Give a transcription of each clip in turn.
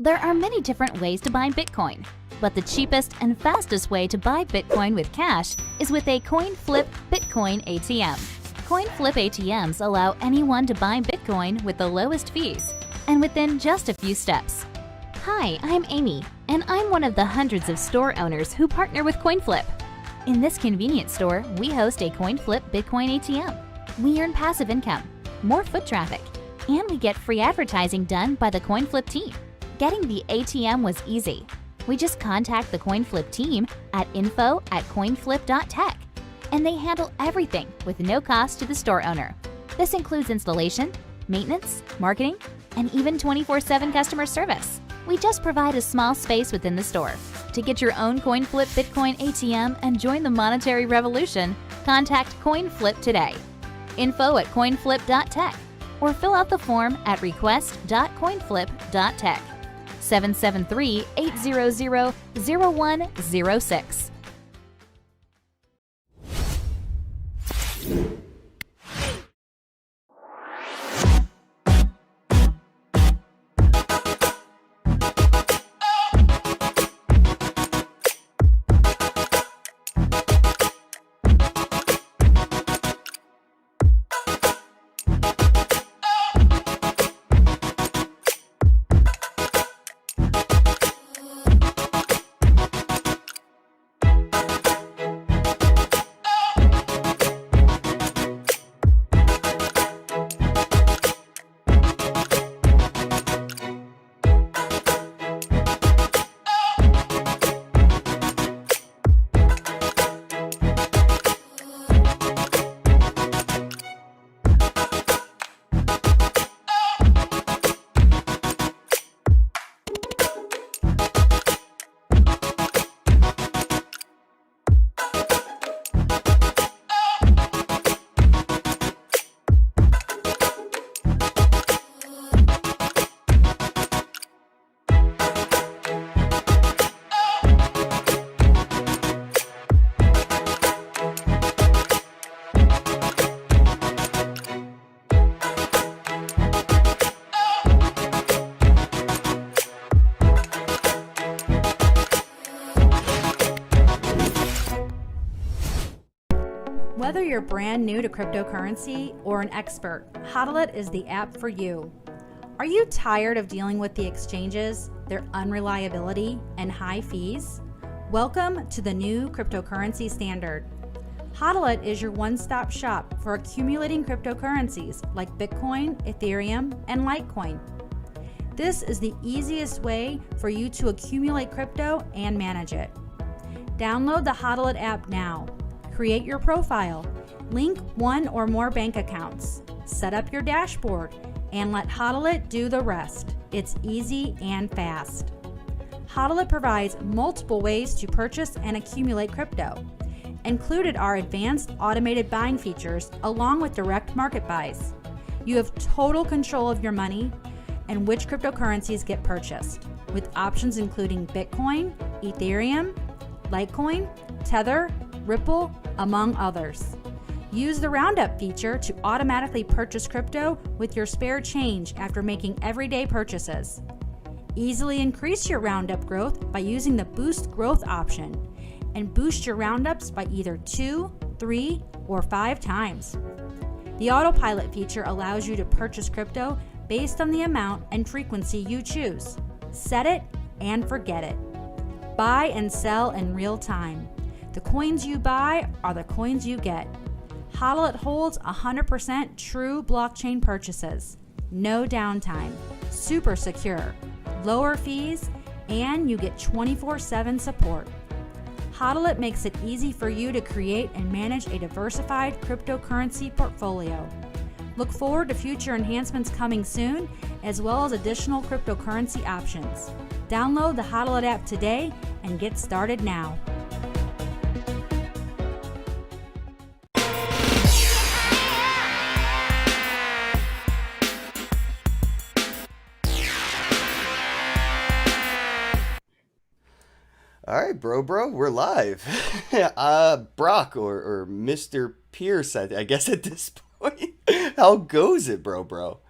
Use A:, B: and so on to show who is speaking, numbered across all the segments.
A: There are many different ways to buy Bitcoin, but the cheapest and fastest way to buy Bitcoin with cash is with a CoinFlip Bitcoin ATM. CoinFlip ATMs allow anyone to buy Bitcoin with the lowest fees and within just a few steps. Hi, I'm Amy, and I'm one of the hundreds of store owners who partner with CoinFlip. In this convenient store, we host a CoinFlip Bitcoin ATM. We earn passive income, more foot traffic, and we get free advertising done by the CoinFlip team. Getting the ATM was easy. We just contact the CoinFlip team at info@coinflip.tech, and they handle everything with no cost to the store owner. This includes installation, maintenance, marketing, and even 24/7 customer service. We just provide a small space within the store. To get your own CoinFlip Bitcoin ATM and join the monetary revolution, contact CoinFlip today. info@coinflip.tech or fill out the form at request.coinflip.tech. 773-800-0106.
B: Whether you're brand new to cryptocurrency or an expert, Hodl is the app for you. Are you tired of dealing with the exchanges, their unreliability, and high fees? Welcome to the new cryptocurrency standard. Hodl is your one-stop shop for accumulating cryptocurrencies like Bitcoin, Ethereum, and Litecoin. This is the easiest way for you to accumulate crypto and manage it. Download the Hodl app now. Create your profile, link one or more bank accounts, set up your dashboard, and let Hodl do the rest. It's easy and fast. Hodl provides multiple ways to purchase and accumulate crypto. Included are advanced automated buying features along with direct market buys. You have total control of your money and which cryptocurrencies get purchased, with options including Bitcoin, Ethereum, Litecoin, Tether, Ripple, among others. Use the Roundup feature to automatically purchase crypto with your spare change after making everyday purchases. Easily increase your Roundup growth by using the Boost Growth option and boost your Roundups by either 2, 3, or 5 times. The Autopilot feature allows you to purchase crypto based on the amount and frequency you choose. Set it and forget it. Buy and sell in real time. The coins you buy are the coins you get. Hodl holds 100% true blockchain purchases. No downtime. Super secure. Lower fees, and you get 24/7 support. Hodl makes it easy for you to create and manage a diversified cryptocurrency portfolio. Look forward to future enhancements coming soon, as well as additional cryptocurrency options. Download the Hodl app today and get started now.
C: All right, bro, we're live. Brock or Mr. Pierce, I guess at this point. How goes it, bro?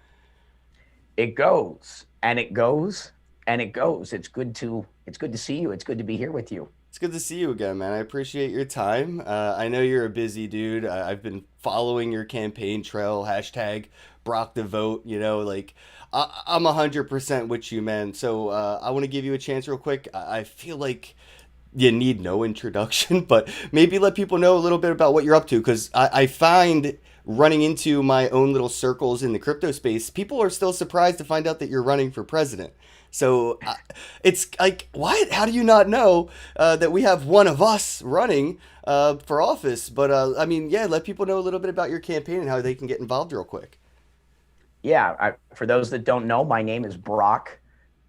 D: It goes, and it goes, and it goes. It's good to see you. It's good to be here with you.
C: It's good to see you again, man. I appreciate your time. I know you're a busy dude. I've been following your campaign trail, hashtag Brock the Vote. I'm 100% with you, man. So I want to give you a chance real quick. I feel like you need no introduction, but maybe let people know a little bit about what you're up to, because I find running into my own little circles in the crypto space, people are still surprised to find out that you're running for president. So it's like, why? How do you not know that we have one of us running for office? But I mean, yeah, let people know a little bit about your campaign and how they can get involved real quick.
D: Yeah, for those that don't know, my name is Brock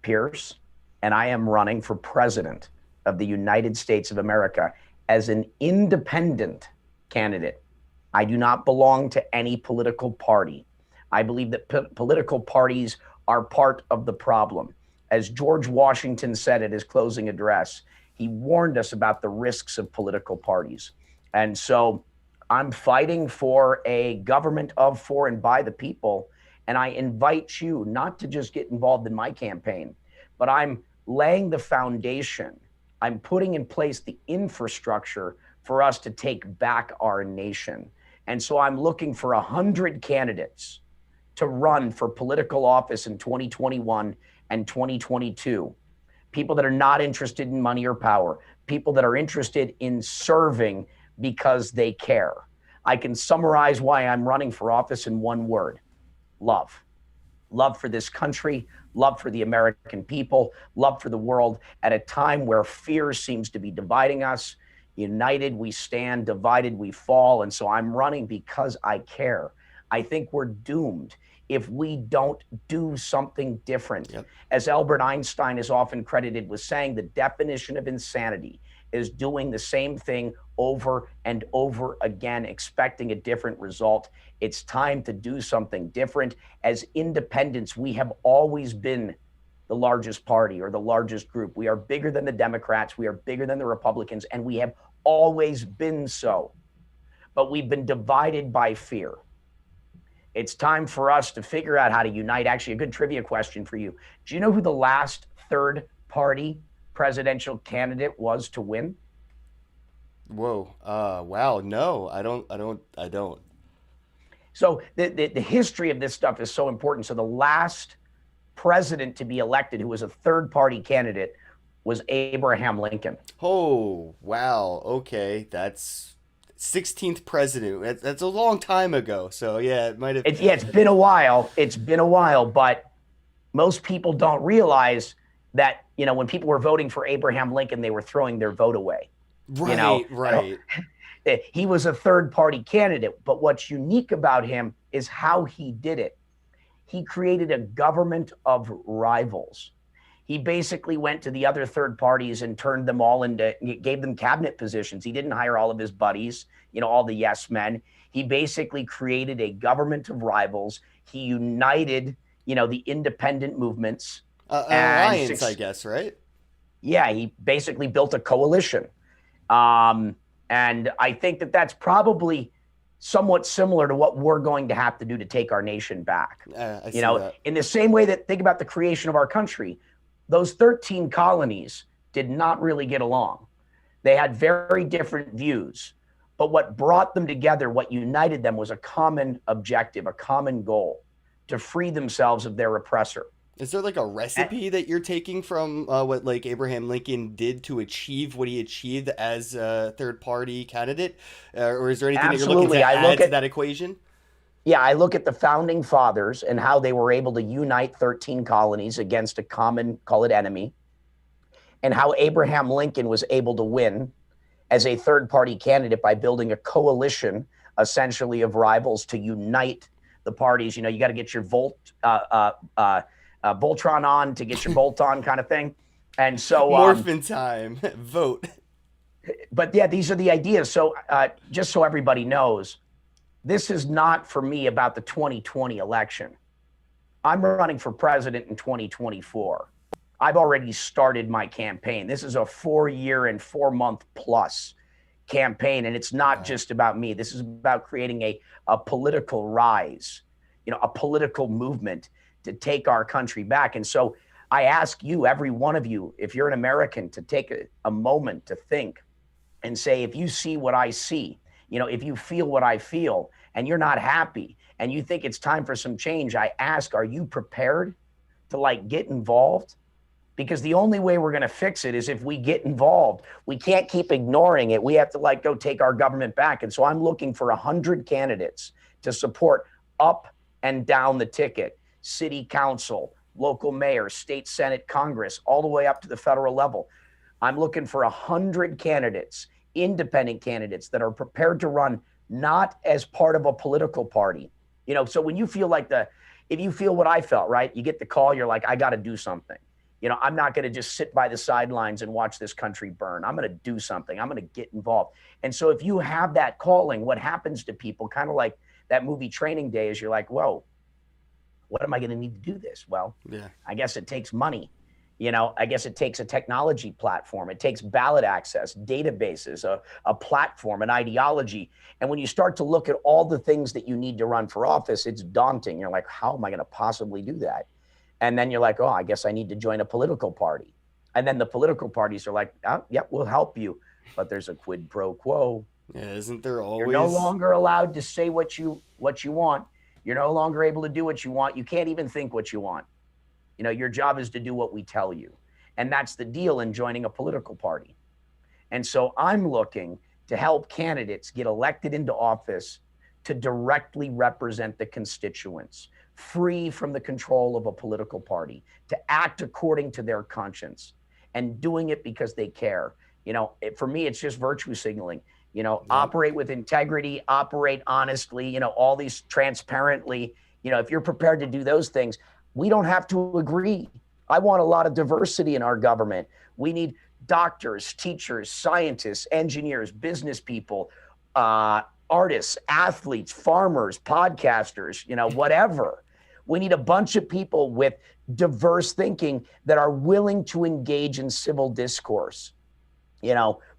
D: Pierce, and I am running for president of the United States of America as an independent candidate. I do not belong to any political party. I believe that political parties are part of the problem. As George Washington said at his closing address, he warned us about the risks of political parties. And so I'm fighting for a government of, for, and by the people. And I invite you not to just get involved in my campaign, but I'm laying the foundation. I'm putting in place the infrastructure for us to take back our nation. And so I'm looking for 100 candidates to run for political office in 2021 and 2022. People that are not interested in money or power, people that are interested in serving because they care. I can summarize why I'm running for office in one word: love. Love for this country, love for the American people, love for the world at a time where fear seems to be dividing us. United we stand, divided we fall. And so I'm running because I care. I think we're doomed if we don't do something different.
C: Yep.
D: As Albert Einstein is often credited with saying, the definition of insanity is doing the same thing over and over again, expecting a different result. It's time to do something different. As independents, we have always been the largest party or the largest group. We are bigger than the Democrats. We are bigger than the Republicans, and we have always been so. But we've been divided by fear. It's time for us to figure out how to unite. Actually, a good trivia question for you. Do you know who the last third party presidential candidate was to win?
C: Whoa. Wow. No, I don't.
D: So the history of this stuff is so important. So the last president to be elected who was a third party candidate was Abraham Lincoln.
C: Oh, wow. Okay. That's 16th president. That's a long time ago. So yeah, it might have.
D: It's been a while. It's been a while, but most people don't realize that, when people were voting for Abraham Lincoln, they were throwing their vote away.
C: Right, right.
D: He was a third party candidate, but what's unique about him is how he did it. He created a government of rivals. He basically went to the other third parties and turned them all gave them cabinet positions. He didn't hire all of his buddies, all the yes men. He basically created a government of rivals. He united, the independent movements.
C: Alliance, I guess, right?
D: Yeah, he basically built a coalition. And I think that that's probably somewhat similar to what we're going to have to do to take our nation back.
C: I see that.
D: In the same way that, think about the creation of our country. Those 13 colonies did not really get along. They had very different views. But what brought them together, what united them, was a common objective, a common goal: to free themselves of their oppressor.
C: Is there like a recipe that you're taking from what like Abraham Lincoln did to achieve what he achieved as a third party candidate? Or is there anything that you're looking to add to that equation?
D: Yeah, I look at the founding fathers and how they were able to unite 13 colonies against a common, call it, enemy, and how Abraham Lincoln was able to win as a third party candidate by building a coalition, essentially, of rivals to unite the parties. You got to get your Voltron on to get your bolt on, kind of thing. And so
C: morphin time. Vote.
D: But yeah, these are the ideas. So just so everybody knows, this is not for me about the 2020 election. I'm running for president in 2024. I've already started my campaign. This is a 4-year and 4-month plus campaign. And it's not just about me. This is about creating a political rise, a political movement to take our country back. And so I ask you, every one of you, if you're an American, to take a moment to think and say, if you see what I see, if you feel what I feel, and you're not happy and you think it's time for some change, I ask, are you prepared to get involved? Because the only way we're going to fix it is if we get involved. We can't keep ignoring it. We have to go take our government back. And so I'm looking for 100 candidates to support up and down the ticket: city council, local mayor, state senate, Congress, all the way up to the federal level. I'm looking for 100 candidates, independent candidates, that are prepared to run not as part of a political party. So when you feel if you feel what I felt, right? You get the call, you're like, I got to do something. I'm not going to just sit by the sidelines and watch this country burn. I'm going to do something. I'm going to get involved. And so if you have that calling, what happens to people, kind of like that movie Training Day, is you're like, whoa, what am I going to need to do this? Well, yeah, I guess it takes money. I guess it takes a technology platform. It takes ballot access, databases, a platform, an ideology. And when you start to look at all the things that you need to run for office, it's daunting. You're like, how am I going to possibly do that? And then you're like, oh, I guess I need to join a political party. And then the political parties are like, oh, yep, we'll help you. But there's a quid pro quo.
C: Yeah, isn't there always?
D: You're no longer allowed to say what you want. You're no longer able to do what you want. You can't even think what you want. Your job is to do what we tell you. And that's the deal in joining a political party. And so I'm looking to help candidates get elected into office to directly represent the constituents, free from the control of a political party, to act according to their conscience, and doing it because they care. For me, it's just virtue signaling. Operate with integrity, operate honestly, all these transparently. If you're prepared to do those things, we don't have to agree. I want a lot of diversity in our government. We need doctors, teachers, scientists, engineers, business people, artists, athletes, farmers, podcasters, whatever. We need a bunch of people with diverse thinking that are willing to engage in civil discourse.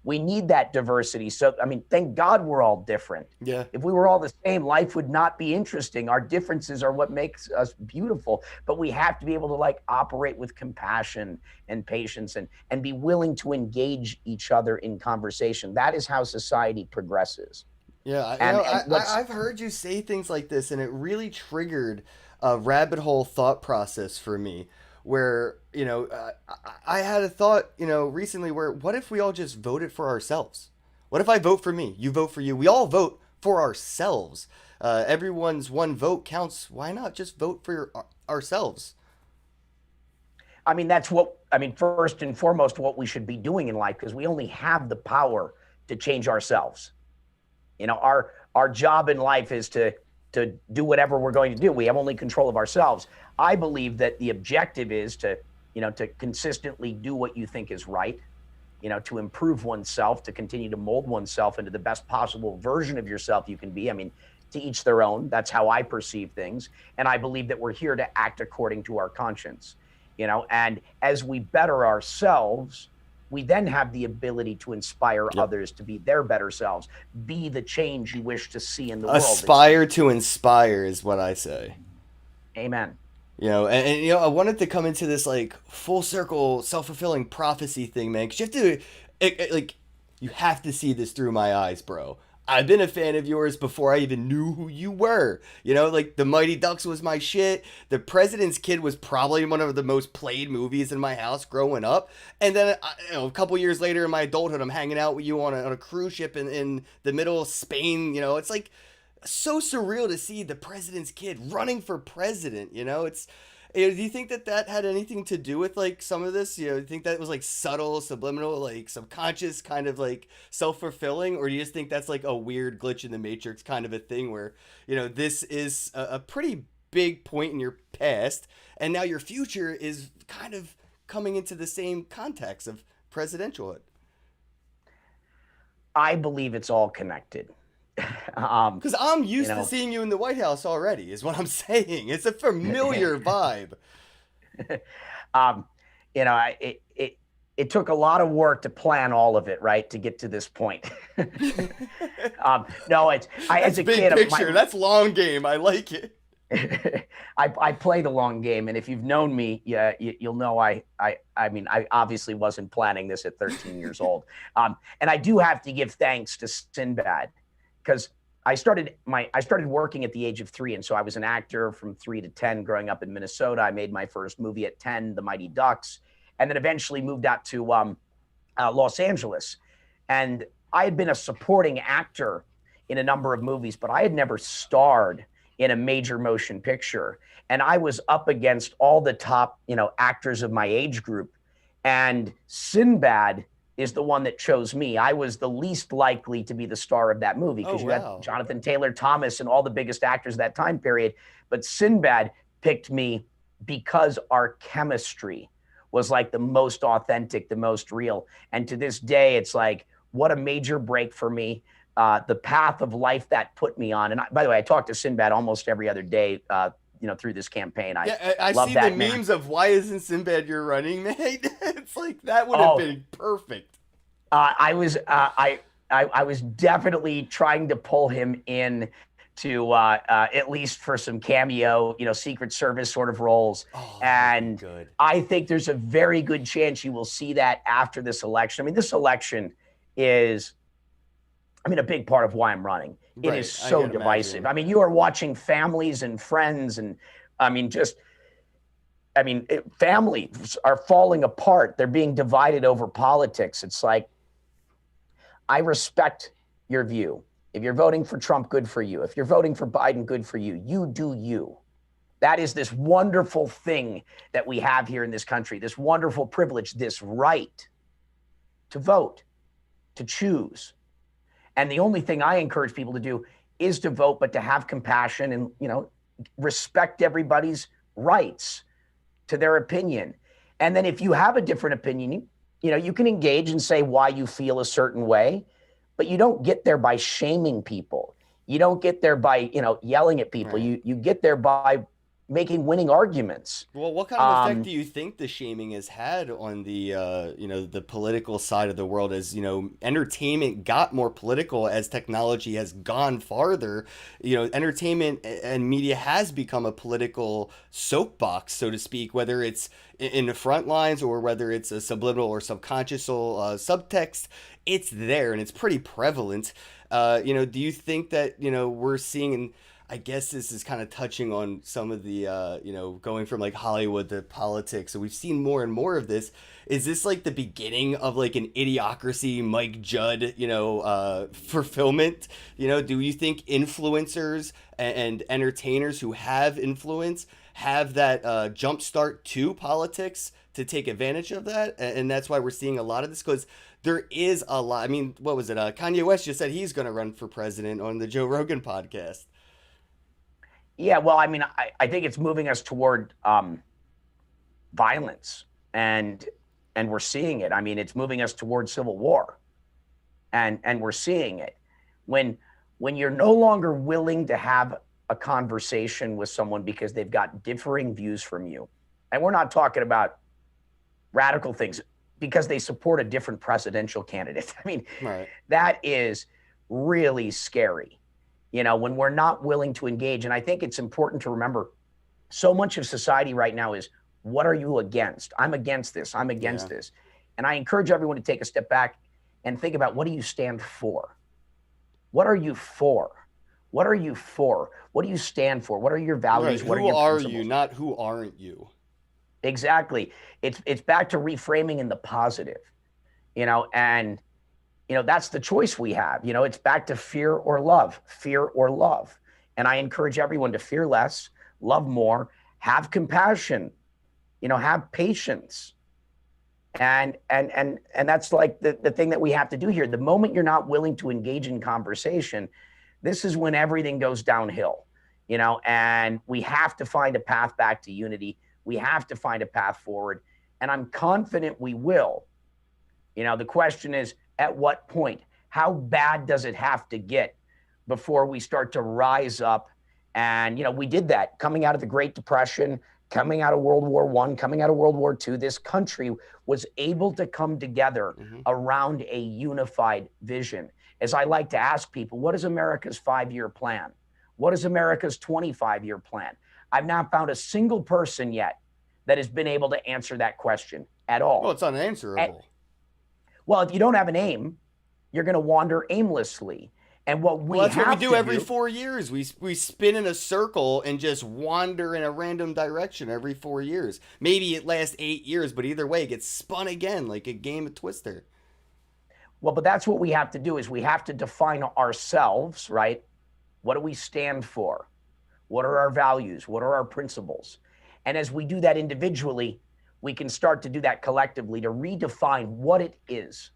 D: We need that diversity. So, thank God we're all different.
C: Yeah.
D: If we were all the same, life would not be interesting. Our differences are what makes us beautiful. But we have to be able to operate with compassion and patience and be willing to engage each other in conversation. That is how society progresses.
C: Yeah. I've heard you say things like this, and it really triggered a rabbit hole thought process for me. Where, I had a thought, recently where, what if we all just voted for ourselves? What if I vote for me? You vote for you. We all vote for ourselves. Everyone's one vote counts. Why not just vote for ourselves?
D: First and foremost, what we should be doing in life, because we only have the power to change ourselves. Our job in life is to do whatever we're going to do. We have only control of ourselves. I believe that the objective is to consistently do what you think is right, to improve oneself, to continue to mold oneself into the best possible version of yourself you can be. To each their own. That's how I perceive things. And I believe that we're here to act according to our conscience, and as we better ourselves, we then have the ability to inspire others to be their better selves, be the change you wish to see in the world.
C: Aspire to inspire is what I say.
D: Amen.
C: I wanted to come into this full circle, self-fulfilling prophecy thing, man, because you have to, you have to see this through my eyes, bro. I've been a fan of yours before I even knew who you were. The Mighty Ducks was my shit. The President's Kid was probably one of the most played movies in my house growing up. And then, a couple years later in my adulthood, I'm hanging out with you on a cruise ship in the middle of Spain. It's so surreal to see the President's Kid running for president. Do you think that had anything to do with some of this? Do you think that was subtle, subliminal, subconscious, kind of self-fulfilling, or do you just think that's a weird glitch in the matrix kind of a thing where this is a pretty big point in your past, and now your future is kind of coming into the same context of presidentialhood?
D: I believe it's all connected.
C: Because I'm used to seeing you in the White House already, is what I'm saying. It's a familiar vibe.
D: It took a lot of work to plan all of it, right, to get to this point. No, as a
C: big
D: kid,
C: picture. That's long game. I like it.
D: I play the long game, and if you've known me, yeah, you'll know I mean, I obviously wasn't planning this at 13 years old. And I do have to give thanks to Sinbad, because I started working at the age of 3, and so I was an actor from 3 to 10 growing up in Minnesota. I made my first movie at 10, The Mighty Ducks, and then eventually moved out to Los Angeles. And I had been a supporting actor in a number of movies, but I had never starred in a major motion picture. And I was up against all the top, actors of my age group. And Sinbad is the one that chose me. I was the least likely to be the star of that movie, because you had Jonathan Taylor Thomas and all the biggest actors of that time period. But Sinbad picked me because our chemistry was like the most authentic, the most real. And to this day, it's like, what a major break for me. The path of life that put me on. And by the way, I talk to Sinbad almost every other day, through this campaign.
C: I
D: love
C: see
D: that
C: the
D: man.
C: memes of, why isn't Sinbad your running mate? It's like, that would have been perfect.
D: I was definitely trying to pull him in to at least for some cameo, Secret Service sort of roles. And
C: good.
D: I think there's a very good chance you will see that after this election. I mean, this election is, a big part of why I'm running. It is so divisive.
C: Imagine.
D: I mean, you are watching families and friends, and families are falling apart. They're being divided over politics. It's like, I respect your view. If you're voting for Trump, good for you. If you're voting for Biden, good for you. You do you. That is this wonderful thing that we have here in this country, this wonderful privilege, this right to vote, to choose. And the only thing I encourage people to do is to vote, but to have compassion and, respect everybody's rights to their opinion. And then if you have a different opinion, you can engage and say why you feel a certain way, but you don't get there by shaming people. You don't get there by, yelling at people.
C: Right.
D: You get there by making winning arguments.
C: Well, what kind of effect do you think the shaming has had on the the political side of the world, as entertainment got more political as technology has gone farther? Entertainment and media has become a political soapbox, so to speak, whether it's in the front lines or whether it's a subliminal or subconscious subtext. It's there and it's pretty prevalent. Do you think that we're seeing, I guess this is kind of touching on some of the, going from like Hollywood to politics. So we've seen more and more of this. Is this like the beginning of like an Idiocracy, Mike Judd, fulfillment? Do you think influencers and entertainers who have influence have that jumpstart to politics to take advantage of that? And that's why we're seeing a lot of this, because there is a lot. I mean, what was it? Kanye West just said he's going to run for president on the Joe Rogan podcast.
D: Yeah, well, I think it's moving us toward violence, and we're seeing it. It's moving us toward civil war, and we're seeing it when you're no longer willing to have a conversation with someone because they've got differing views from you, and we're not talking about radical things, because they support a different presidential candidate.
C: Right.
D: That is really scary. When we're not willing to engage. And I think it's important to remember, so much of society right now is, what are you against? I'm against this. I'm against this. And I encourage everyone to take a step back and think about, what do you stand for? What are you for? What are you for? What do you stand for? What are your values?
C: Right.
D: What
C: who
D: are
C: are
D: your
C: you, not who aren't you?
D: Exactly. It's back to reframing in the positive, and that's the choice we have. It's back to fear or love. And I encourage everyone to fear less, love more, have compassion, have patience. And that's like the thing that we have to do here. The moment you're not willing to engage in conversation, this is when everything goes downhill, and we have to find a path back to unity. We have to find a path forward, and I'm confident we will. The question is, at what point? How bad does it have to get before we start to rise up? And, we did that coming out of the Great Depression, coming out of World War I, coming out of World War II. This country was able to come together around a unified vision. As I like to ask people, what is America's 5-year plan? What is America's 25-year plan? I've not found a single person yet that has been able to answer that question at all.
C: Well, it's unanswerable.
D: Well, if you don't have an aim, you're going to wander aimlessly. And what we
C: that's
D: have
C: what we do
D: to
C: every 4 years. We spin in a circle and just wander in a random direction every 4 years. Maybe it lasts 8 years, but either way, it gets spun again like a game of Twister.
D: Well, but that's what we have to do is we have to define ourselves, right? What do we stand for? What are our values? What are our principles? And as we do that individually, we can start to do that collectively to redefine what it is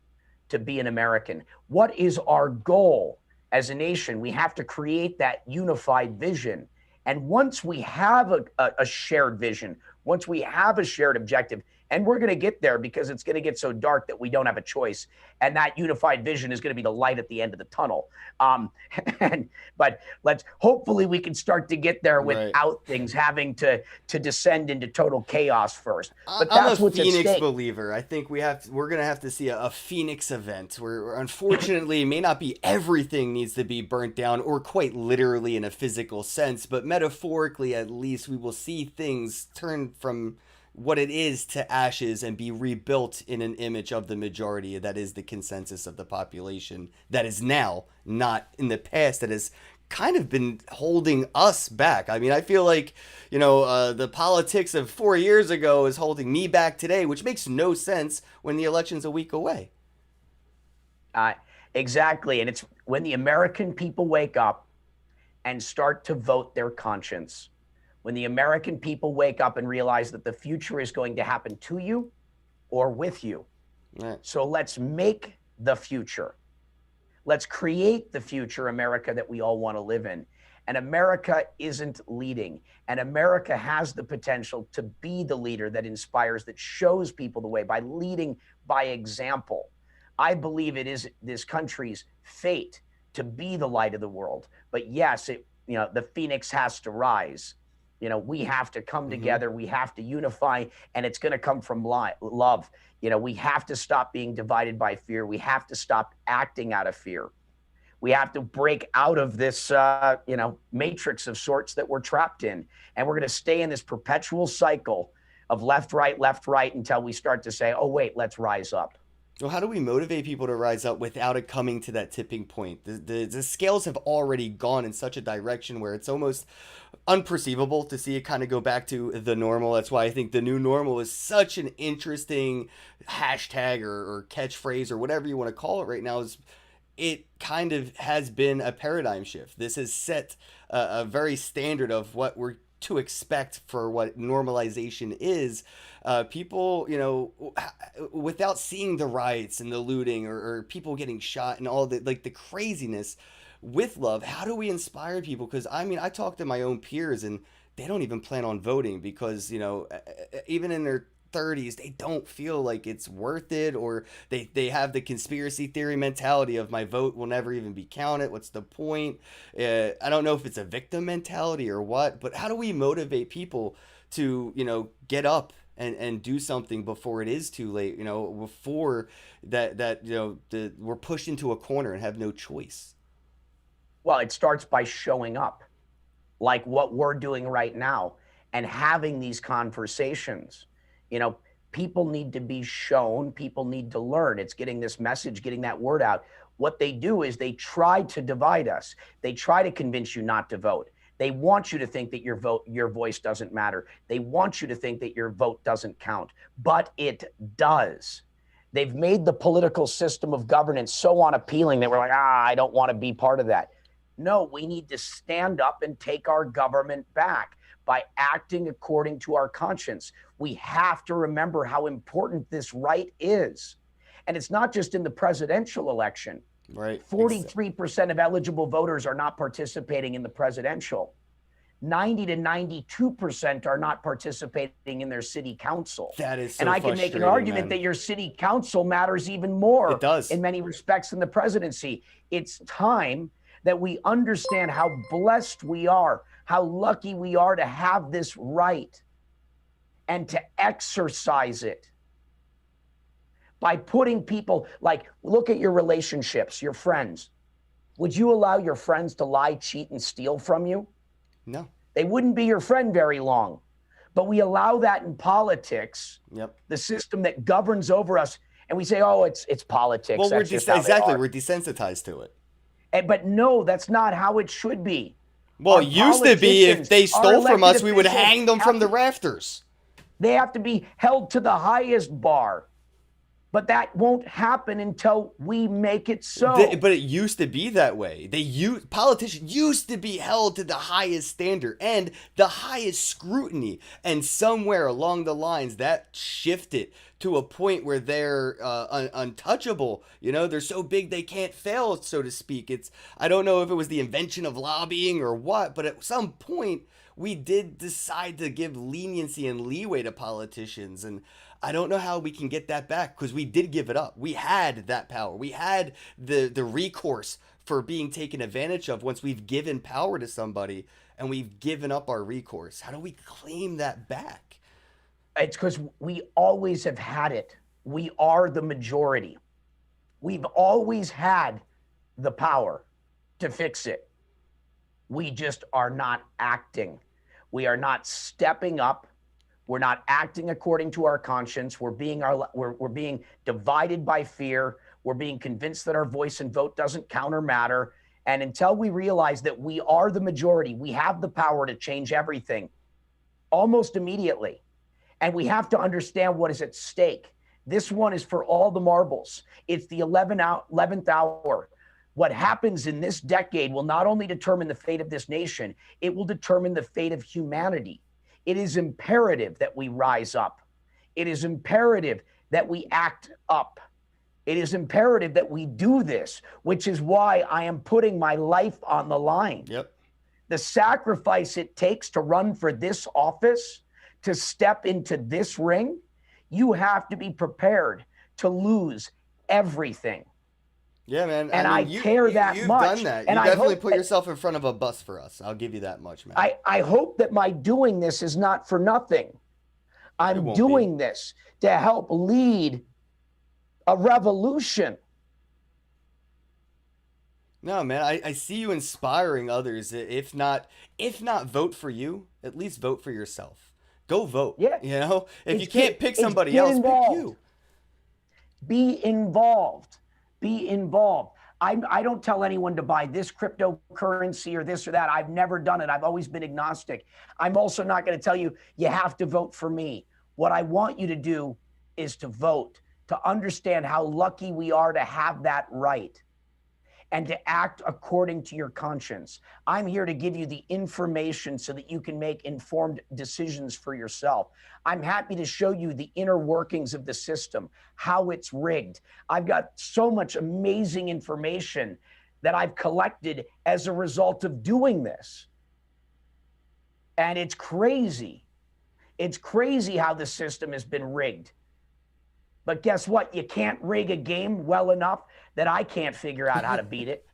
D: to be an American. What is our goal as a nation? We have to create that unified vision. And once we have a shared vision, once we have a shared objective, and we're going to get there because it's going to get so dark that we don't have a choice. And that unified vision is going to be the light at the end of the tunnel. But hopefully we can start to get there without things having to descend into total chaos first. But that's
C: I'm a Phoenix believer. I think we're going to have to see a Phoenix event where unfortunately it may not be everything needs to be burnt down or quite literally in a physical sense, but metaphorically at least we will see things turn from what it is to ashes and be rebuilt in an image of the majority that is the consensus of the population that is now, not in the past, that has kind of been holding us back. I mean, I feel like, the politics of 4 years ago is holding me back today, which makes no sense when the election's a week away.
D: Exactly. And it's when the American people wake up and start to vote their conscience, when the American people wake up and realize that the future is going to happen to you or with you.
C: Right.
D: So let's make the future. Let's create the future America that we all want to live in. And America isn't leading. And America has the potential to be the leader that inspires, that shows people the way by leading by example. I believe it is this country's fate to be the light of the world. But yes, the Phoenix has to rise. We have to come together. We have to unify, and it's going to come from love. We have to stop being divided by fear. We have to stop acting out of fear. We have to break out of this, matrix of sorts that we're trapped in. And we're going to stay in this perpetual cycle of left, right, until we start to say, oh, wait, let's rise up.
C: So how do we motivate people to rise up without it coming to that tipping point? The scales have already gone in such a direction where it's almost unperceivable to see it kind of go back to the normal. That's why I think the new normal is such an interesting hashtag or catchphrase or whatever you want to call it right now. It kind of has been a paradigm shift. This has set a very standard of what we're to expect for what normalization is. People, without seeing the riots and the looting or people getting shot and all the craziness, with love, how do we inspire people? Because I talk to my own peers and they don't even plan on voting because, even in their 30s, they don't feel like it's worth it, or they have the conspiracy theory mentality of my vote will never even be counted. What's the point? I don't know if it's a victim mentality or what, but how do we motivate people to, get up and do something before it is too late, before we're pushed into a corner and have no choice?
D: Well, it starts by showing up like what we're doing right now and having these conversations. People need to be shown, people need to learn. It's getting this message, getting that word out. What they do is they try to divide us. They try to convince you not to vote. They want you to think that your voice doesn't matter. They want you to think that your vote doesn't count, but it does. They've made the political system of governance so unappealing that we're like, I don't want to be part of that. No, we need to stand up and take our government back by acting according to our conscience. We have to remember how important this right is. And it's not just in the presidential election.
C: Right.
D: 43% of eligible voters are not participating in the presidential. 90 to 92% are not participating in their city council.
C: That is so
D: and I can make an argument that your city council matters even more.
C: It does.
D: In many respects than the presidency. It's time that we understand how blessed we are, how lucky we are to have this right and to exercise it by putting people, look at your relationships, your friends. Would you allow your friends to lie, cheat, and steal from you?
C: No.
D: They wouldn't be your friend very long. But we allow that in politics,
C: Yep.
D: the system that governs over us, and we say, "Oh, it's politics."
C: Well,
D: That's just how they
C: exactly.
D: are.
C: We're desensitized to it.
D: But no, that's not how it should be.
C: Well,
D: Our
C: it used to be if they
D: politicians, our
C: stole from
D: elected
C: us, we would
D: officials
C: hang them
D: have
C: from the
D: to-
C: rafters.
D: They have to be held to the highest bar. But that won't happen until we make it so.
C: But it used to be that way. Politicians used to be held to the highest standard and the highest scrutiny. And somewhere along the lines, that shifted to a point where they're untouchable. You know, they're so big they can't fail, so to speak. I don't know if it was the invention of lobbying or what, but at some point we did decide to give leniency and leeway to politicians. And I don't know how we can get that back, because we did give it up. We had that power. We had the recourse for being taken advantage of once we've given power to somebody and we've given up our recourse. How do we claim that back?
D: It's because we always have had it. We are the majority. We've always had the power to fix it. We just are not acting. We are not stepping up. We're not acting according to our conscience. We're being divided by fear. We're being convinced that our voice and vote doesn't count or matter. And until we realize that we are the majority, we have the power to change everything almost immediately. And we have to understand what is at stake. This one is for all the marbles. It's the 11th hour. What happens in this decade will not only determine the fate of this nation, it will determine the fate of humanity. It is imperative that we rise up. It is imperative that we act up. It is imperative that we do this, which is why I am putting my life on the line.
C: Yep.
D: The sacrifice it takes to run for this office, to step into this ring, you have to be prepared to lose everything.
C: Yeah, man.
D: And I care that
C: you've
D: much.
C: Done that.
D: And
C: You
D: I
C: definitely
D: hope
C: put
D: that-
C: yourself in front of a bus for us. I'll give you that much, man.
D: I hope that my doing this is not for nothing. I'm
C: won't
D: doing this to help lead a revolution.
C: No, man, I see you inspiring others. If not vote for you, at least vote for yourself. Go vote.
D: Yeah.
C: You know, if
D: It's
C: you can't
D: get-
C: pick
D: it's
C: somebody
D: get
C: else,
D: involved.
C: pick you.
D: Be involved. Be involved. I don't tell anyone to buy this cryptocurrency or this or that. I've never done it. I've always been agnostic. I'm also not going to tell you, you have to vote for me. What I want you to do is to vote, to understand how lucky we are to have that right, and to act according to your conscience. I'm here to give you the information so that you can make informed decisions for yourself. I'm happy to show you the inner workings of the system, how it's rigged. I've got so much amazing information that I've collected as a result of doing this. And it's crazy. It's crazy how the system has been rigged. But guess what? You can't rig a game well enough that I can't figure out how to beat it.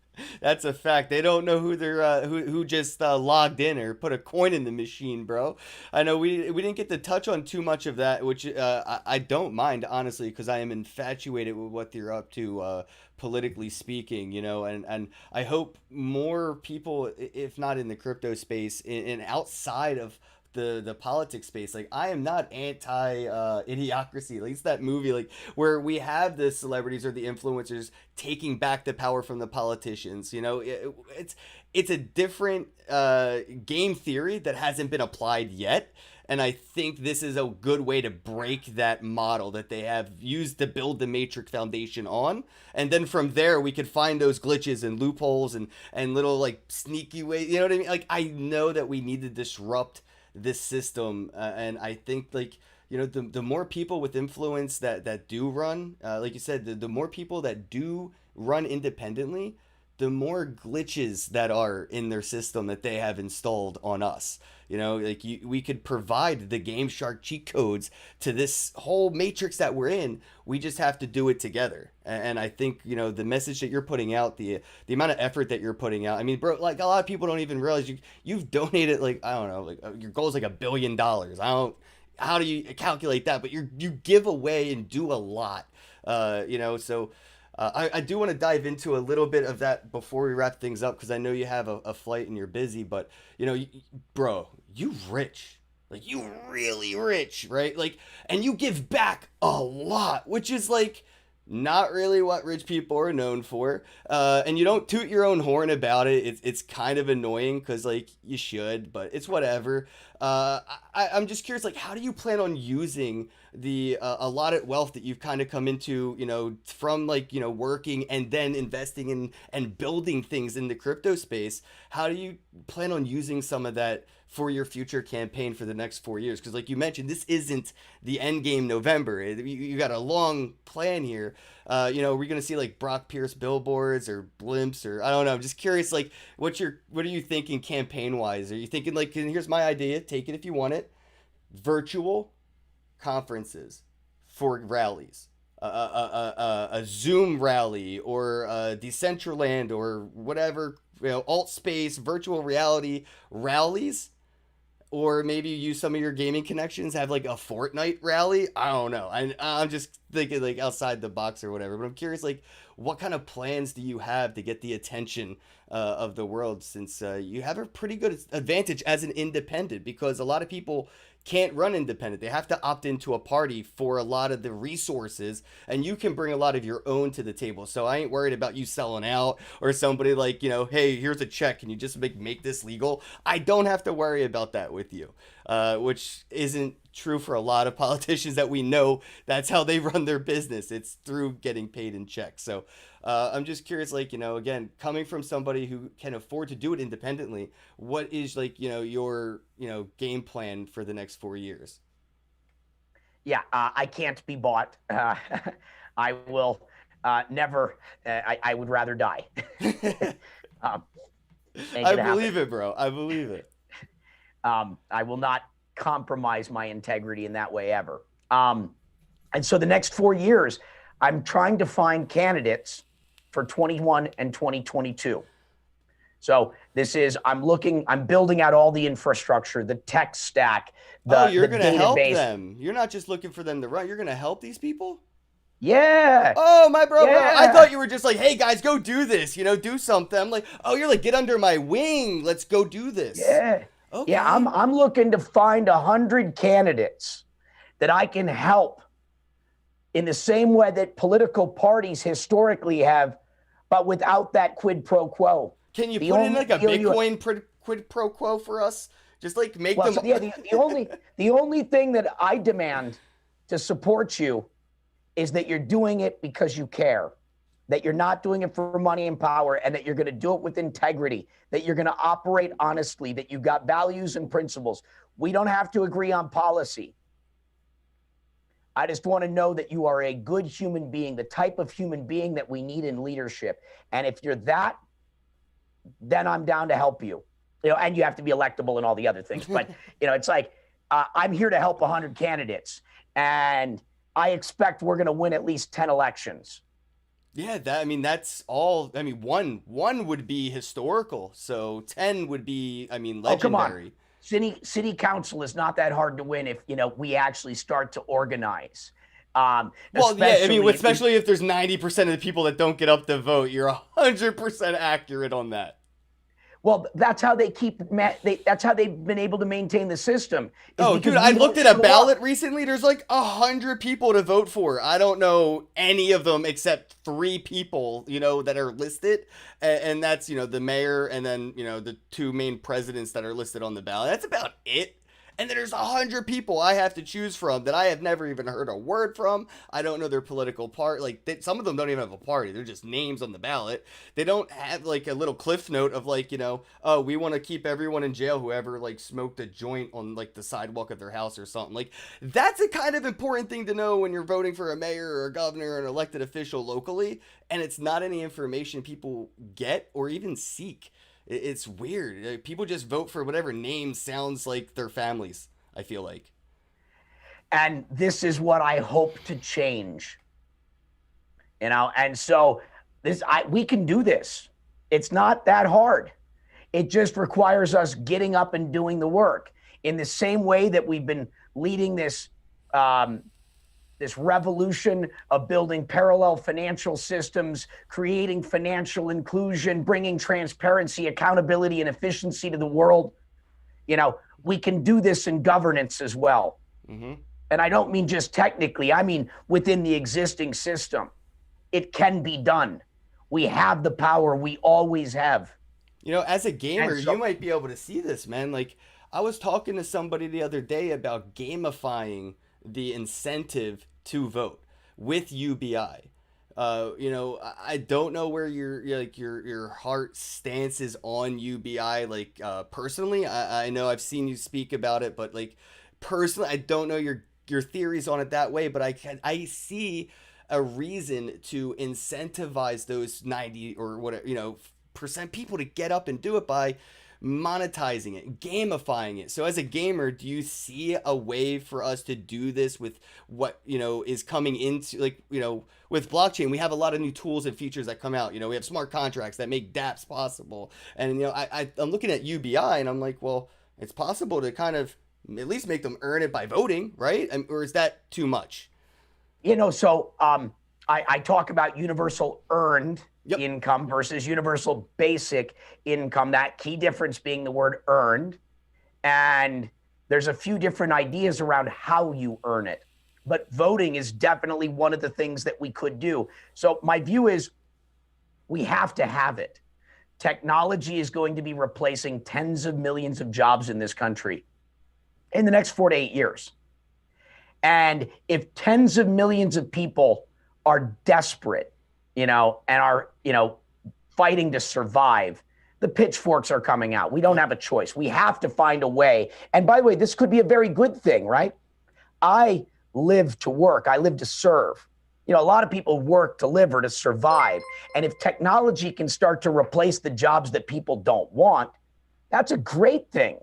C: That's a fact. They don't know who they're who just logged in or put a coin in the machine, bro. I know we didn't get to touch on too much of that, which I don't mind, honestly, because I am infatuated with what they're up to, politically speaking, you know, and I hope more people, if not in the crypto space, and outside of the politics space, like I am not anti idiocracy. Like it's that movie, like where we have the celebrities or the influencers taking back the power from the politicians. You know, it's a different game theory that hasn't been applied yet. And I think this is a good way to break that model that they have used to build the Matrix Foundation on. And then from there, we could find those glitches and loopholes and little like sneaky ways. You know what I mean? Like I know that we need to disrupt this system, and I think, like, you know, the more people with influence that do run, like you said, the more people that do run independently, the more glitches that are in their system that they have installed on us. You know, like we could provide the Game Shark cheat codes to this whole matrix that we're in. We just have to do it together. And I think, you know, the message that you're putting out, the amount of effort that you're putting out. I mean, bro, like a lot of people don't even realize you've donated, like, I don't know, like your goal is like $1 billion. How do you calculate that? But you give away and do a lot, you know, so I do want to dive into a little bit of that before we wrap things up because I know you have a flight and you're busy. But you know, bro, you rich, like you really rich, right? Like, and you give back a lot, which is like not really what rich people are known for. And you don't toot your own horn about it. It's kind of annoying because like you should, but it's whatever. I'm just curious, like, how do you plan on using the allotted wealth that you've kind of come into, you know, from like, you know, working and then investing in and building things in the crypto space? How do you plan on using some of that for your future campaign for the next 4 years? Because like you mentioned, this isn't the end game November. You got a long plan here. You know, are we going to see like Brock Pierce billboards or blimps or I don't know. I'm just curious, like what are you thinking campaign wise? Are you thinking like, and here's my idea, take it if you want it, virtual conferences for rallies, a Zoom rally or Decentraland or whatever, you know, alt space, virtual reality rallies? Or maybe you use some of your gaming connections, have like a Fortnite rally. I don't know. I'm just thinking like outside the box or whatever. But I'm curious, like, what kind of plans do you have to get the attention of the world? Since you have a pretty good advantage as an independent, because a lot of people can't run independent. They have to opt into a party for a lot of the resources, and you can bring a lot of your own to the table. So I ain't worried about you selling out or somebody like, you know, hey, here's a check. Can you just make this legal? I don't have to worry about that with you, which isn't true for a lot of politicians that we know. That's how they run their business. It's through getting paid in checks. So I'm just curious, like, you know, again, coming from somebody who can afford to do it independently, what is like, you know, your, you know, game plan for the next 4 years?
D: Yeah, I can't be bought. I will never, I would rather die.
C: I believe it, bro. I believe it.
D: I will not compromise my integrity in that way ever. And so the next 4 years, I'm trying to find candidates for 21 and 2022. So this is, I'm building out all the infrastructure, the tech stack,
C: you're going to help
D: database.
C: them. You're not just looking for them to run. You're going to help these people?
D: Yeah.
C: Oh, my bro,
D: Yeah.
C: I thought you were just like, hey, guys, go do this, you know, do something. I'm like, oh, you're like, get under my wing. Let's go do this.
D: Yeah.
C: Okay.
D: Yeah, I'm looking to find 100 candidates that I can help in the same way that political parties historically have, but without that quid pro quo.
C: Can you put in like a Bitcoin quid pro quo for us? Just like make them.
D: Yeah, the only thing that I demand to support you is that you're doing it because you care, that you're not doing it for money and power, and that you're going to do it with integrity, that you're going to operate honestly, that you've got values and principles. We don't have to agree on policy. I just want to know that you are a good human being, the type of human being that we need in leadership. And if you're that, then I'm down to help you. You know, and you have to be electable and all the other things. But, you know, it's like, I'm here to help 100 candidates. And I expect we're going to win at least 10 elections.
C: Yeah, that's all. I mean, one would be historical. So 10 would be, legendary.
D: Oh, come on. City council is not that hard to win if, you know, we actually start to organize.
C: Well, yeah, especially if there's 90% of the people that don't get up to vote, you're 100% accurate on that.
D: Well, that's how they that's how they've been able to maintain the system.
C: Oh, dude, I looked at a ballot recently. There's like 100 people to vote for. I don't know any of them except 3 people, you know, that are listed. And that's, you know, the mayor and then, you know, the 2 main presidents that are listed on the ballot. That's about it. And then there's 100 people I have to choose from that I have never even heard a word from. I don't know their political party. Like, some of them don't even have a party. They're just names on the ballot. They don't have, like, a little cliff note of, like, you know, oh, we want to keep everyone in jail whoever, like, smoked a joint on, like, the sidewalk of their house or something. Like, that's a kind of important thing to know when you're voting for a mayor or a governor or an elected official locally. And it's not any information people get or even seek. It's weird. People just vote for whatever name sounds like their families, I feel like.
D: And this is what I hope to change. You know, and so we can do this. It's not that hard. It just requires us getting up and doing the work in the same way that we've been leading this this revolution of building parallel financial systems, creating financial inclusion, bringing transparency, accountability, and efficiency to the world. You know, we can do this in governance as well. Mm-hmm. And I don't mean just technically, I mean within the existing system. It can be done. We have the power. We always have.
C: You know, as a gamer, you might be able to see this, man. Like, I was talking to somebody the other day about gamifying the incentive to vote with UBI. You know, I don't know where your heart stance is on UBI. Like, personally, I know I've seen you speak about it, but like personally, I don't know your theories on it that way. But I see a reason to incentivize those 90 or whatever, you know, percent people to get up and do it by monetizing it, gamifying it. So as a gamer, do you see a way for us to do this with what, you know, is coming into, like, you know, with blockchain? We have a lot of new tools and features that come out. You know, we have smart contracts that make dApps possible. And, you know, I'm looking at UBI and I'm like, well, it's possible to kind of at least make them earn it by voting, right? Or is that too much?
D: You know, so I talk about universal earned income versus universal basic income, that key difference being the word earned. And there's a few different ideas around how you earn it. But voting is definitely one of the things that we could do. So my view is we have to have it. Technology is going to be replacing tens of millions of jobs in this country in the next 4 to 8 years. And if tens of millions of people are desperate, you know, and are, you know, fighting to survive, the pitchforks are coming out. We don't have a choice. We have to find a way. And by the way, this could be a very good thing, right? I live to work. I live to serve. You know, a lot of people work to live or to survive. And if technology can start to replace the jobs that people don't want, that's a great thing.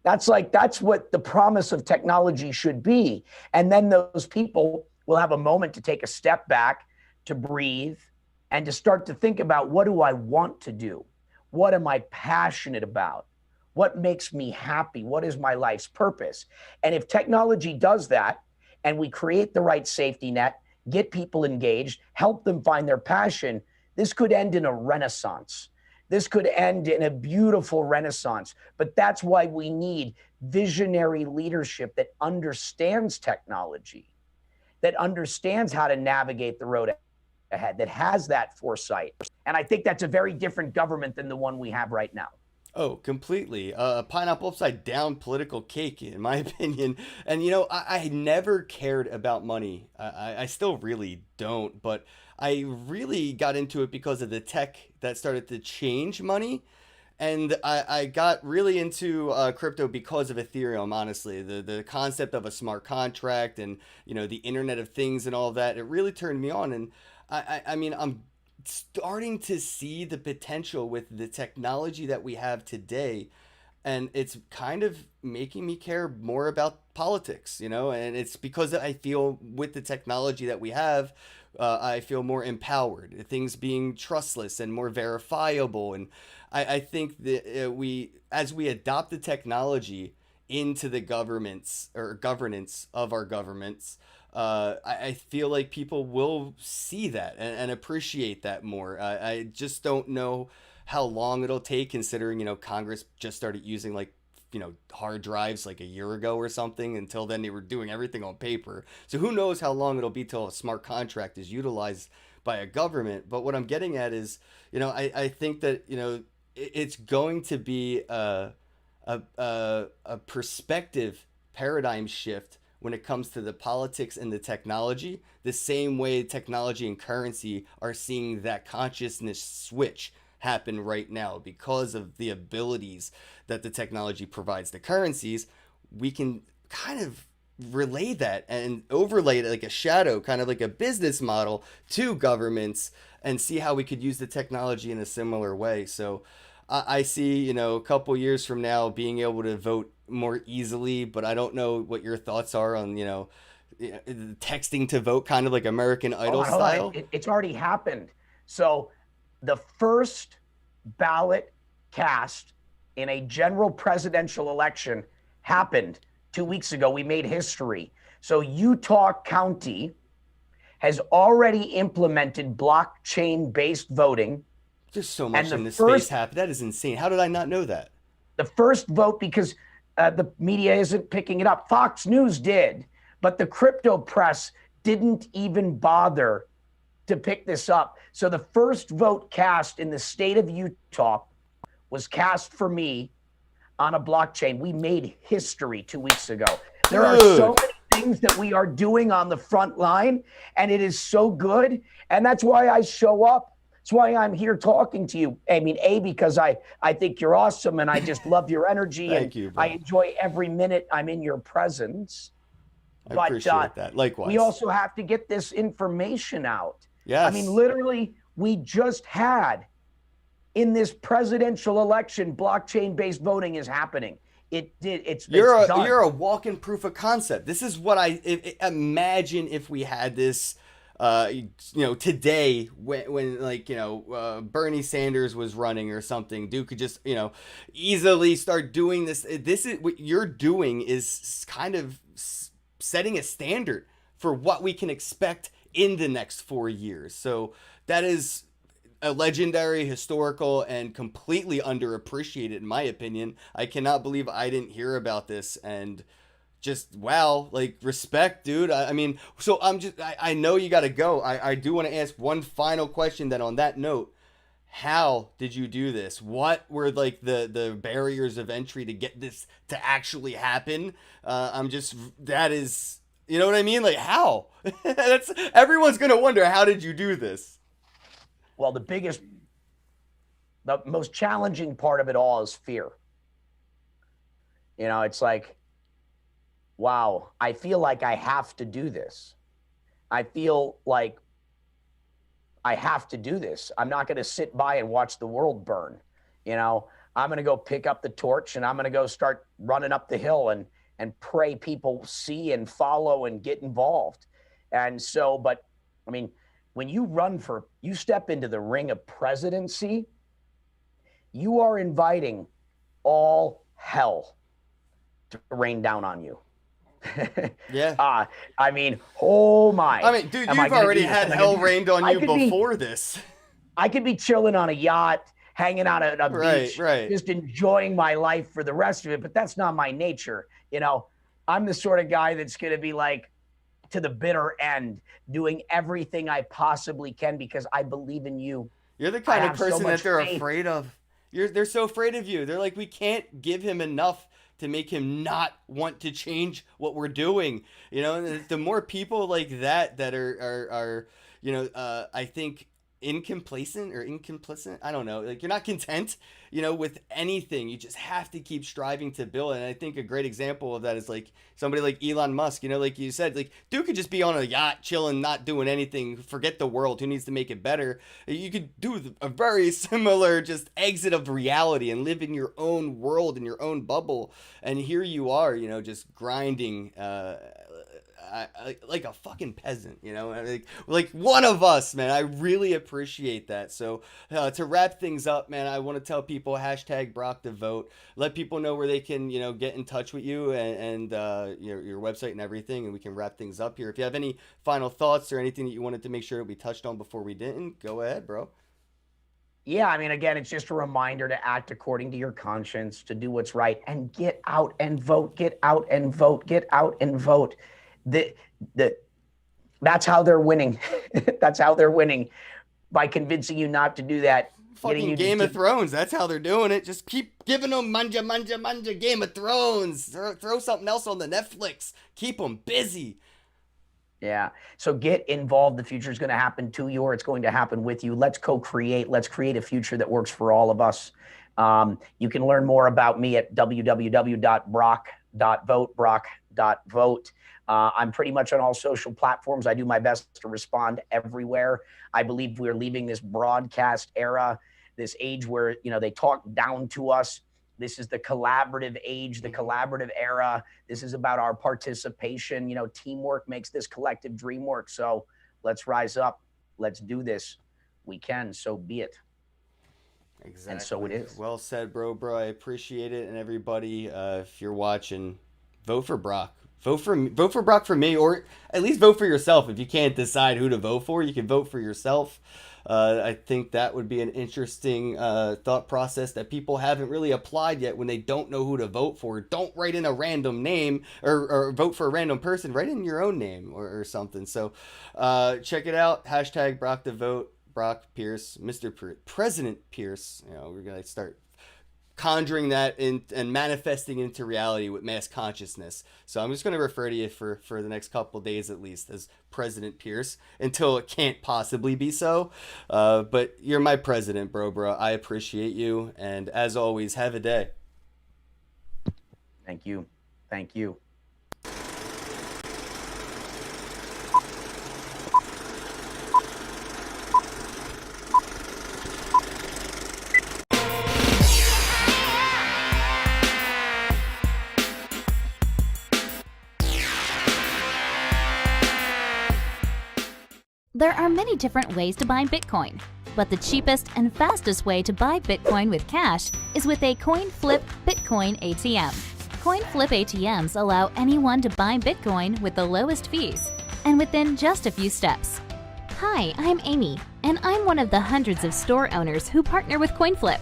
D: That's what the promise of technology should be. And then those people will have a moment to take a step back, to breathe, and to start to think about, what do I want to do? What am I passionate about? What makes me happy? What is my life's purpose? And if technology does that, and we create the right safety net, get people engaged, help them find their passion, this could end in a renaissance. This could end in a beautiful renaissance. But that's why we need visionary leadership that understands technology, that understands how to navigate the road ahead, that has that foresight. And I think that's a very different government than the one we have right now.
C: Oh, completely. Pineapple upside down political cake, in my opinion. And, you know, I never cared about money. I still really don't. But I really got into it because of the tech that started to change money. And I got really into crypto because of Ethereum, honestly. The concept of a smart contract and, you know, the Internet of Things and all that, it really turned me on. And I mean, I'm starting to see the potential with the technology that we have today, and it's kind of making me care more about politics, you know. And it's because I feel with the technology that we have, I feel more empowered, things being trustless and more verifiable. And I think that as we adopt the technology into the governments or governance of our governments, I feel like people will see that and appreciate that more. I just don't know how long it'll take, considering, you know, Congress just started using, like, you know, hard drives like a year ago or something. Until then, they were doing everything on paper. So who knows how long it'll be till a smart contract is utilized by a government. But what I'm getting at is, you know, I think that, you know, it's going to be a perspective paradigm shift when it comes to the politics and the technology, the same way technology and currency are seeing that consciousness switch happen right now. Because of the abilities that the technology provides the currencies, we can kind of relay that and overlay it like a shadow, kind of like a business model, to governments, and see how we could use the technology in a similar way. So I see, you know, a couple years from now being able to vote more easily, but I don't know what your thoughts are on, you know, texting to vote, kind of like American Idol style.
D: It's already happened. So the first ballot cast in a general presidential election happened 2 weeks ago. We made history. So Utah County has already implemented blockchain-based voting.
C: There's so
D: And
C: much in this space happen. That is insane. How did I not know that?
D: The first vote, because the media isn't picking it up. Fox News did, but the crypto press didn't even bother to pick this up. So the first vote cast in the state of Utah was cast for me on a blockchain. We made history 2 weeks ago. There are so many things that we are doing on the front line, and it is so good. And that's why I show up. That's why I'm here talking to you. I mean, because I think you're awesome, and I just love your energy.
C: Thank you, bro.
D: I enjoy every minute I'm in your presence.
C: I appreciate that. Likewise.
D: We also have to get this information out.
C: Yes.
D: I mean, literally, we just had in this presidential election, blockchain-based voting is happening.
C: You're a walking proof of concept. This is what imagine if we had this, today when Bernie Sanders was running or something. Dude could just easily start doing this. This is what you're doing is kind of setting a standard for what we can expect in the next 4 years. So that is a legendary, historical, and completely underappreciated, in my opinion. I cannot believe I didn't hear about this, and just, wow, like, respect, dude. I mean, so I know you got to go. I do want to ask one final question then on that note. How did you do this? What were like the barriers of entry to get this to actually happen? That is, you know what I mean? Like, how? Everyone's going to wonder, how did you do this?
D: Well, the most challenging part of it all is fear. It's like, wow, I feel like I have to do this. I feel like I have to do this. I'm not going to sit by and watch the world burn. I'm going to go pick up the torch, and I'm going to go start running up the hill and pray people see and follow and get involved. And so, but I mean, when you step into the ring of presidency, you are inviting all hell to rain down on you.
C: Yeah.
D: I mean, oh my.
C: I mean, dude, you've already had hell rained on you before this.
D: I could be chilling on a yacht, hanging out at a beach,
C: right.
D: just enjoying my life for the rest of it. But that's not my nature. I'm the sort of guy that's going to be like, to the bitter end, doing everything I possibly can because I believe in you.
C: You're the kind of person that they're afraid of. They're so afraid of you. They're like, we can't give him enough to make him not want to change what we're doing. The more people like that are I think incomplacent or incomplicit. I don't know. Like, you're not content, with anything. You just have to keep striving to build. And I think a great example of that is like somebody like Elon Musk, like you said, like, dude could just be on a yacht chilling, not doing anything, forget the world, who needs to make it better. You could do a very similar just exit of reality and live in your own world, in your own bubble. And here you are, just grinding, like a fucking peasant, like one of us, man. I really appreciate that. So to wrap things up, man, I want to tell people #BrockTheVote. Let people know where they can, get in touch with you and your website and everything, and we can wrap things up here. If you have any final thoughts or anything that you wanted to make sure we touched on before we didn't, go ahead, bro.
D: Yeah, I mean, again, it's just a reminder to act according to your conscience, to do what's right, and get out and vote. Get out and vote. Get out and vote. That's how they're winning. That's how they're winning, by convincing you not to do that.
C: Fucking Game of Thrones. That's how they're doing it. Just keep giving them manja Game of Thrones. Throw something else on the Netflix. Keep them busy.
D: Yeah. So get involved. The future is going to happen to you, or it's going to happen with you. Let's co-create. Let's create a future that works for all of us. You can learn more about me at www.brock.vote, brock.vote. I'm pretty much on all social platforms. I do my best to respond everywhere. I believe we're leaving this broadcast era, this age where, they talk down to us. This is the collaborative age, the collaborative era. This is about our participation. Teamwork makes this collective dream work. So let's rise up. Let's do this. We can. So be it.
C: Exactly.
D: And so it is.
C: Well said, bro. I appreciate it. And everybody, if you're watching, vote for Brock. Vote for Brock for me, or at least vote for yourself. If you can't decide who to vote for, you can vote for yourself. I think that would be an interesting thought process that people haven't really applied yet when they don't know who to vote for. Don't write in a random name or vote for a random person. Write in your own name or something. So check it out. Hashtag Brock the Vote. Brock Pierce, President Pierce. We're going to start conjuring that in and manifesting into reality with mass consciousness. So I'm just going to refer to you for the next couple of days at least as President Pierce until it can't possibly be so. But you're my president, bro. I appreciate you. And as always, have a day.
D: Thank you. Thank you.
A: There are many different ways to buy Bitcoin, but the cheapest and fastest way to buy Bitcoin with cash is with a CoinFlip Bitcoin ATM. CoinFlip ATMs allow anyone to buy Bitcoin with the lowest fees and within just a few steps. Hi, I'm Amy, and I'm one of the hundreds of store owners who partner with CoinFlip.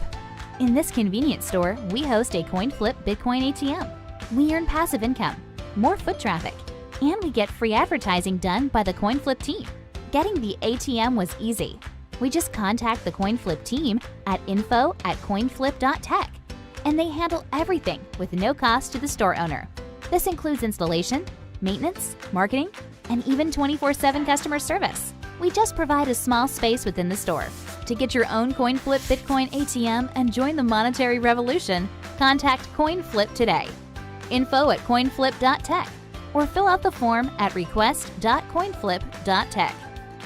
A: In this convenient store, we host a CoinFlip Bitcoin ATM. We earn passive income, more foot traffic, and we get free advertising done by the CoinFlip team. Getting the ATM was easy. We just contact the CoinFlip team at info@coinflip.tech, and they handle everything with no cost to the store owner. This includes installation, maintenance, marketing, and even 24/7 customer service. We just provide a small space within the store. To get your own CoinFlip Bitcoin ATM and join the monetary revolution, contact CoinFlip today. info@coinflip.tech or fill out the form at request.coinflip.tech.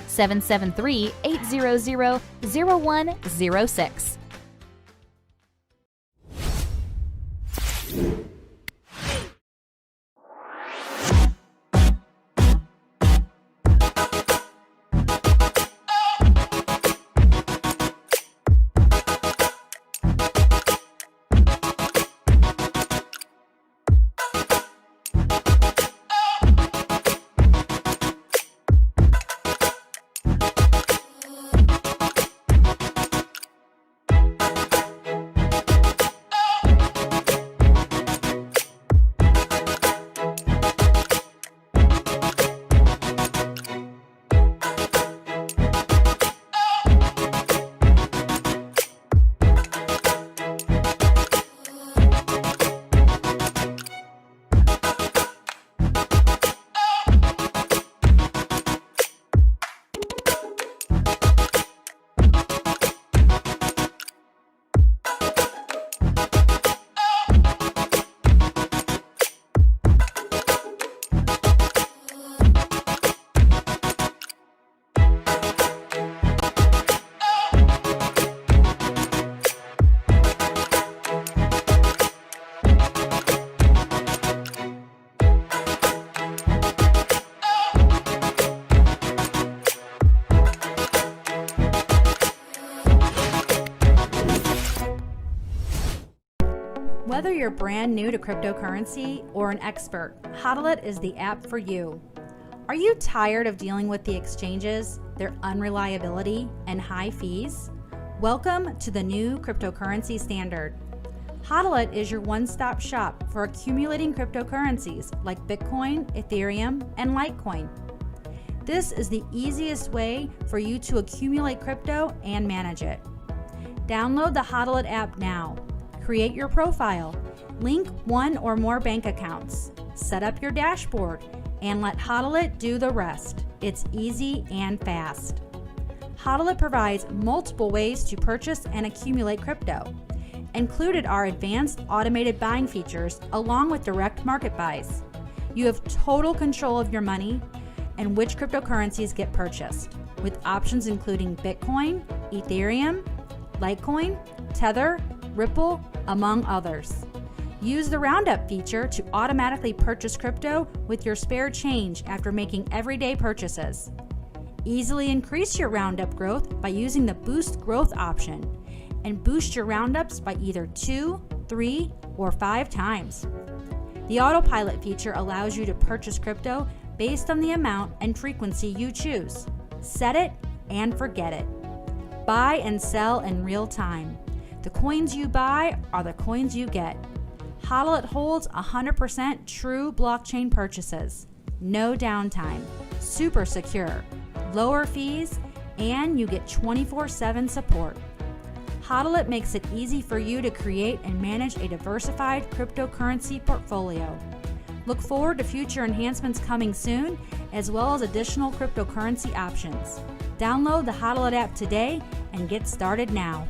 A: 773-800-0106.
B: Whether you're brand new to cryptocurrency or an expert, Hodl is the app for you. Are you tired of dealing with the exchanges, their unreliability, and high fees? Welcome to the new cryptocurrency standard. Hodl is your one-stop shop for accumulating cryptocurrencies like Bitcoin, Ethereum, and Litecoin. This is the easiest way for you to accumulate crypto and manage it. Download the Hodl app now. Create your profile, link one or more bank accounts, set up your dashboard, and let Hodl do the rest. It's easy and fast. Hodl provides multiple ways to purchase and accumulate crypto. Included are advanced automated buying features along with direct market buys. You have total control of your money and which cryptocurrencies get purchased, with options including Bitcoin, Ethereum, Litecoin, Tether, Ripple, among others. Use the Roundup feature to automatically purchase crypto with your spare change after making everyday purchases. Easily increase your Roundup growth by using the Boost Growth option and boost your Roundups by either 2, 3, or 5 times. The autopilot feature allows you to purchase crypto based on the amount and frequency you choose. Set it and forget it. Buy and sell in real time. The coins you buy are the coins you get. Hodl holds 100% true blockchain purchases. No downtime. Super secure. Lower fees, and you get 24/7 support. Hodl makes it easy for you to create and manage a diversified cryptocurrency portfolio. Look forward to future enhancements coming soon, as well as additional cryptocurrency options. Download the Hodl app today and get started now.